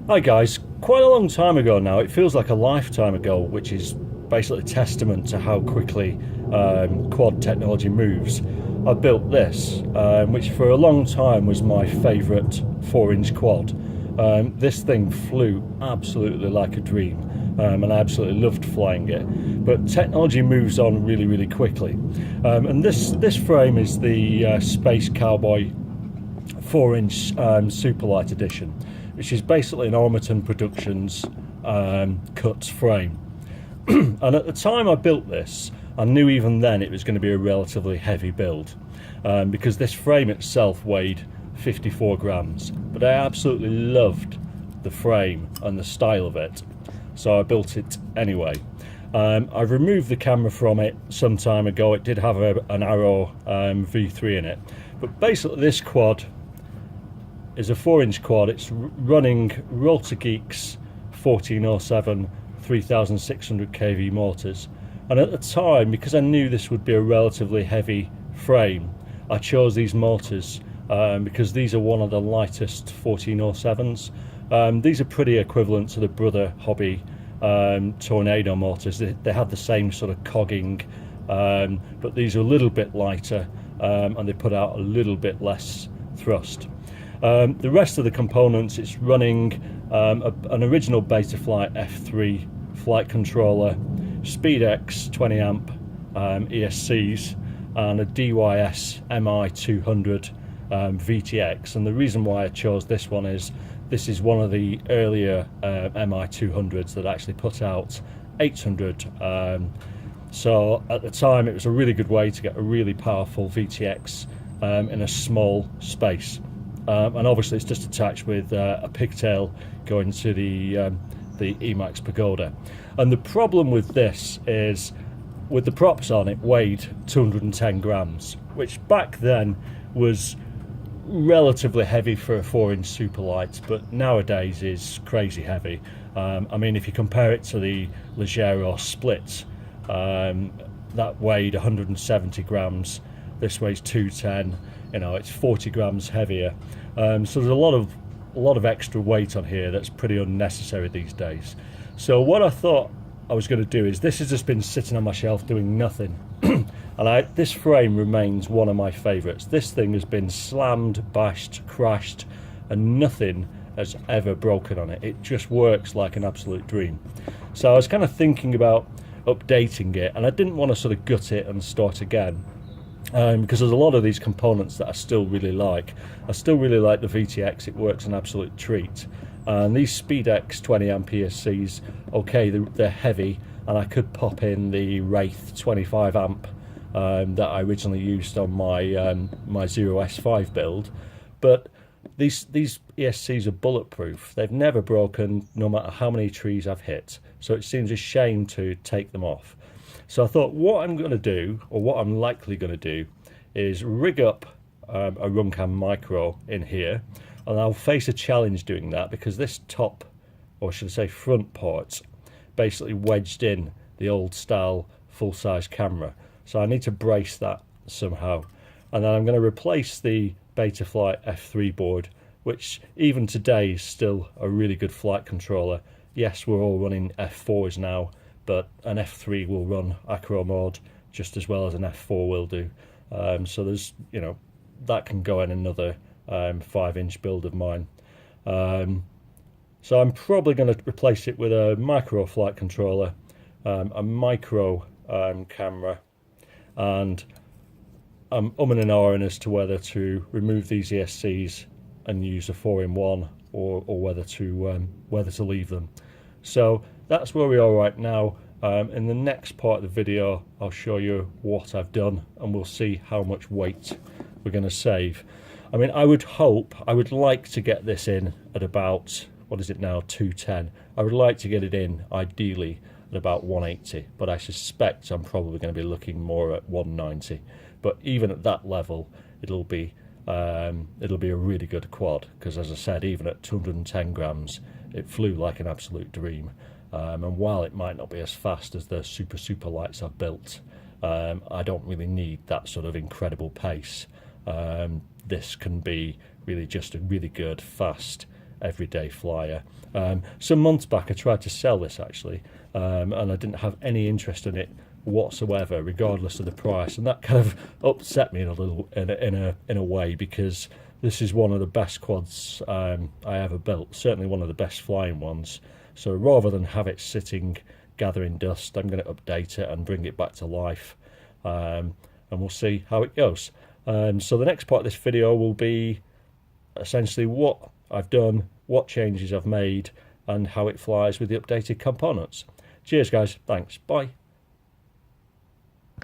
Hi guys, quite a long time ago now, it feels like a lifetime ago, which is basically testament to how quickly quad technology moves. I built this, which for a long time was my favourite 4-inch quad. This thing flew absolutely like a dream, and I absolutely loved flying it. But technology moves on really quickly, and this frame is the Space Cowboy 4-inch Superlight edition, which is basically an Ormerton Productions cut frame. And at the time I built this, I knew even then it was going to be a relatively heavy build, because this frame itself weighed 54 grams, but I absolutely loved the frame and the style of it, so I built it anyway. I've removed the camera from it some time ago. It did have an Arrow V3 in it, but basically this quad is a 4-inch quad. It's running rotorgeeks 1407 3600 kV motors, and at the time, because I knew this would be a relatively heavy frame, I chose these motors because these are one of the lightest 1407s. These are pretty equivalent to the Brother Hobby Tornado motors. They had the same sort of cogging, but these are a little bit lighter, and they put out a little bit less thrust. The rest of the components, it's running an original Betaflight F3 flight controller, Spedix 20 amp ESCs, and a DYS MI200 VTX. And the reason why I chose this one is this is one of the earlier MI200s that actually put out 800. So at the time it was a really good way to get a really powerful VTX in a small space. And obviously it's just attached with a pigtail going to the Emax Pagoda. And the problem with this is, with the props on, it weighed 210 grams, which back then was relatively heavy for a 4-inch Superlight, but nowadays is crazy heavy. I mean, if you compare it to the Leggero Split, that weighed 170 grams, this weighs 210. You know, it's 40 grams heavier. So there's a lot of extra weight on here that's pretty unnecessary these days. So what I thought I was going to do is, this has just been sitting on my shelf doing nothing, and this frame remains one of my favourites. This thing has been slammed, bashed, crashed, and nothing has ever broken on it. It just works like an absolute dream. So I was kind of thinking about updating it, and I didn't want to sort of gut it and start again. Because there's a lot of these components that I still really like. I still really like the VTX, it works an absolute treat. And these Spedix 20 amp ESCs, okay, they're heavy, and I could pop in the Wraith 25 amp that I originally used on my my 0S5 build, but these ESCs are bulletproof. They've never broken, no matter how many trees I've hit, so it seems a shame to take them off. So I thought what I'm going to do, or what I'm likely going to do, is rig up a Runcam Micro in here, and I'll face a challenge doing that, because this top, or should I say front part, basically wedged in the old style full-size camera. So I need to brace that somehow. And then I'm going to replace the Betaflight F3 board, which even today is still a really good flight controller. Yes, we're all running F4s now, but an F3 will run acro mode just as well as an F4 will do. So there's, you know, that can go in another 5-inch build of mine. So I'm probably going to replace it with a micro flight controller, a micro camera, and I'm umming and ahhing as to whether to remove these ESCs and use a 4-in-1, or whether to leave them. So that's where we are right now. In the next part of the video, I'll show you what I've done, and we'll see how much weight we're going to save. I mean, I would like to get this in at about, what is it now, 210. I would like to get it in, ideally, at about 180, but I suspect I'm probably going to be looking more at 190. But even at that level, it'll be a really good quad, because as I said, even at 210 grams, it flew like an absolute dream. And while it might not be as fast as the super lights I've built, I don't really need that sort of incredible pace. This can be really just a really good, fast, everyday flyer. Some months back I tried to sell this actually, and I didn't have any interest in it whatsoever, regardless of the price, and that kind of upset me in a way, because this is one of the best quads I ever built, certainly one of the best flying ones. So rather than have it sitting gathering dust, I'm going to update it and bring it back to life, and we'll see how it goes. So the next part of this video will be essentially what I've done, what changes I've made, and how it flies with the updated components. Cheers guys, thanks, bye.